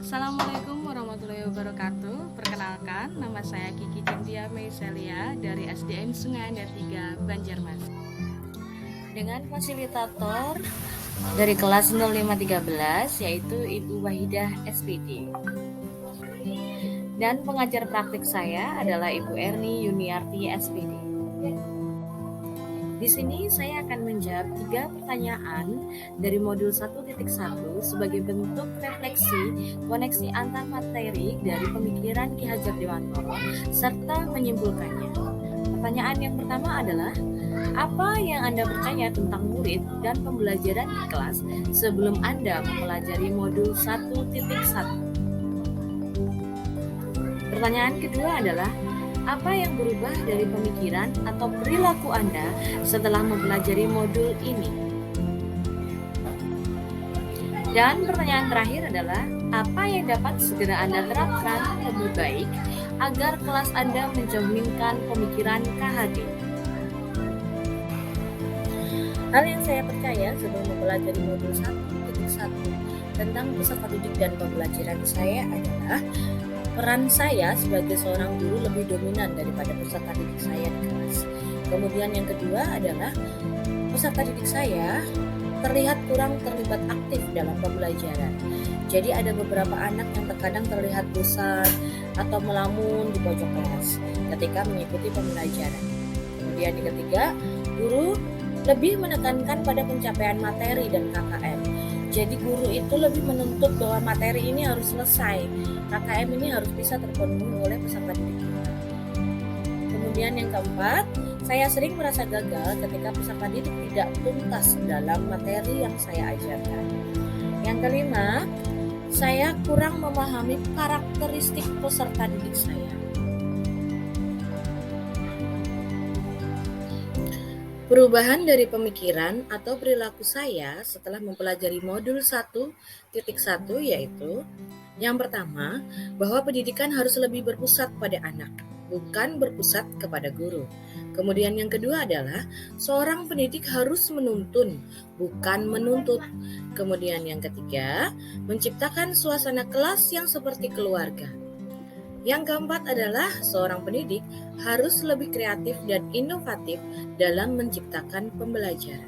Assalamualaikum warahmatullahi wabarakatuh. Perkenalkan, nama saya Kiki Cynthia Meiselia dari SDN Sungai Andar 3, Banjarmasin. Dengan fasilitator dari kelas 0513 yaitu Ibu Wahidah SPD. Dan pengajar praktik saya adalah Ibu Erni Yuniarti SPD. Di sini saya akan menjawab 3 pertanyaan dari modul 1.1 sebagai bentuk refleksi koneksi antar materi dari pemikiran Ki Hajar Dewantoro serta menyimpulkannya. Pertanyaan yang pertama adalah, apa yang Anda percaya tentang murid dan pembelajaran di kelas sebelum Anda mempelajari modul 1.1? Pertanyaan kedua adalah, apa yang berubah dari pemikiran atau perilaku Anda setelah mempelajari modul ini? Dan pertanyaan terakhir adalah, apa yang dapat segera Anda terapkan lebih baik agar kelas Anda mencerminkan pemikiran KHD? Hal yang saya percaya sebelum mempelajari modul 1.1 tentang peserta didik dan pembelajaran saya adalah peran saya sebagai seorang guru lebih dominan daripada peserta didik saya di kelas. Kemudian yang kedua adalah peserta didik saya terlihat kurang terlibat aktif dalam pembelajaran. Jadi ada beberapa anak yang terkadang terlihat bosan atau melamun di pojok kelas ketika mengikuti pembelajaran. Kemudian yang ketiga, guru lebih menekankan pada pencapaian materi dan KKM. Jadi guru itu lebih menuntut bahwa materi ini harus selesai, KKM ini harus bisa terpenuhi oleh peserta didik kita. Kemudian yang keempat, saya sering merasa gagal ketika peserta didik tidak tuntas dalam materi yang saya ajarkan. Yang kelima, saya kurang memahami karakteristik peserta didik saya. Perubahan dari pemikiran atau perilaku saya setelah mempelajari modul 1.1 yaitu, yang pertama, bahwa pendidikan harus lebih berpusat pada anak, bukan berpusat kepada guru. Kemudian yang kedua adalah, seorang pendidik harus menuntun, bukan menuntut. Kemudian yang ketiga, menciptakan suasana kelas yang seperti keluarga. Yang keempat adalah seorang pendidik harus lebih kreatif dan inovatif dalam menciptakan pembelajaran.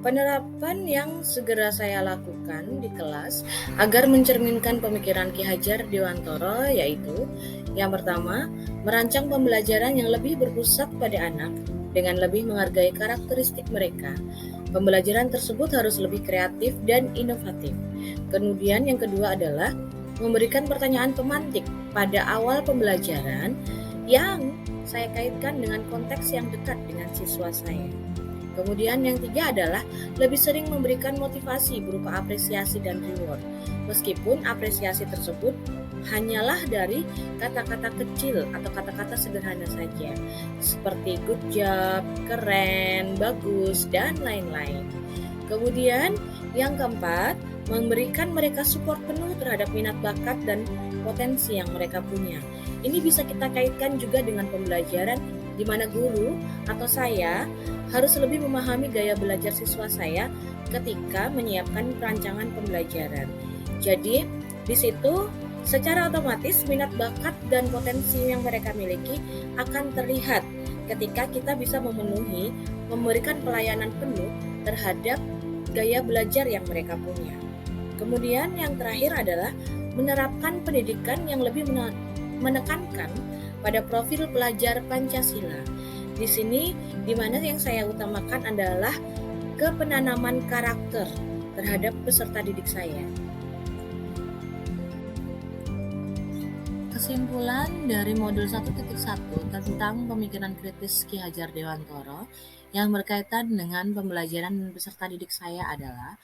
Penerapan yang segera saya lakukan di kelas agar mencerminkan pemikiran Ki Hajar Dewantoro yaitu, yang pertama, merancang pembelajaran yang lebih berpusat pada anak dengan lebih menghargai karakteristik mereka. Pembelajaran tersebut harus lebih kreatif dan inovatif. Kemudian yang kedua adalah memberikan pertanyaan pemantik pada awal pembelajaran yang saya kaitkan dengan konteks yang dekat dengan siswa saya. Kemudian yang tiga adalah lebih sering memberikan motivasi berupa apresiasi dan reward, meskipun apresiasi tersebut hanyalah dari kata-kata kecil atau kata-kata sederhana saja, seperti good job, keren, bagus, dan lain-lain. Kemudian yang keempat, memberikan mereka support penuh terhadap minat bakat dan potensi yang mereka punya. Ini bisa kita kaitkan juga dengan pembelajaran di mana guru atau saya harus lebih memahami gaya belajar siswa saya ketika menyiapkan perancangan pembelajaran. Jadi, di situ secara otomatis minat bakat dan potensi yang mereka miliki akan terlihat ketika kita bisa memberikan pelayanan penuh terhadap gaya belajar yang mereka punya. Kemudian yang terakhir adalah menerapkan pendidikan yang lebih menekankan pada profil pelajar Pancasila. Di sini, di mana yang saya utamakan adalah kepenanaman karakter terhadap peserta didik saya. Kesimpulan dari modul 1.1 tentang pemikiran kritis Ki Hajar Dewantoro yang berkaitan dengan pembelajaran peserta didik saya adalah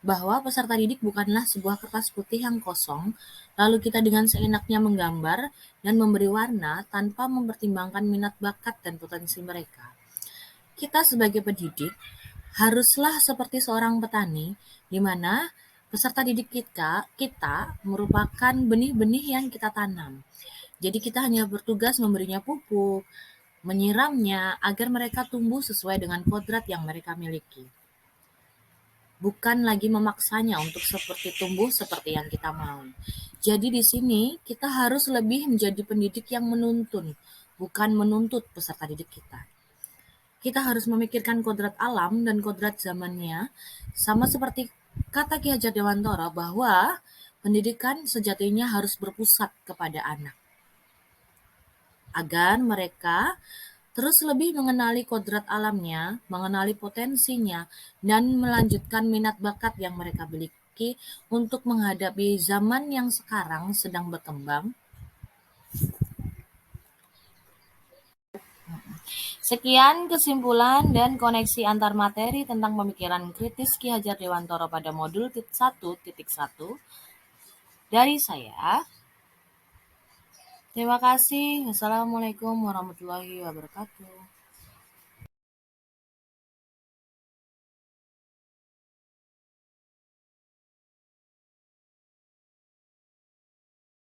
bahwa peserta didik bukanlah sebuah kertas putih yang kosong, lalu kita dengan seenaknya menggambar dan memberi warna tanpa mempertimbangkan minat bakat dan potensi mereka. Kita sebagai pendidik haruslah seperti seorang petani, di mana peserta didik kita merupakan benih-benih yang kita tanam. Jadi kita hanya bertugas memberinya pupuk, menyiramnya agar mereka tumbuh sesuai dengan kodrat yang mereka miliki. bukan lagi memaksanya untuk seperti tumbuh seperti yang kita mau. Jadi di sini kita harus lebih menjadi pendidik yang menuntun, bukan menuntut peserta didik kita. Kita harus memikirkan kodrat alam dan kodrat zamannya, sama seperti kata Ki Hajar Dewantara bahwa pendidikan sejatinya harus berpusat kepada anak, agar mereka terus lebih mengenali kodrat alamnya, mengenali potensinya, dan melanjutkan minat bakat yang mereka miliki untuk menghadapi zaman yang sekarang sedang berkembang. Sekian kesimpulan dan koneksi antar materi tentang pemikiran kritis Ki Hajar Dewantara pada modul 1.1 dari saya. Terima kasih. Wassalamualaikum warahmatullahi wabarakatuh.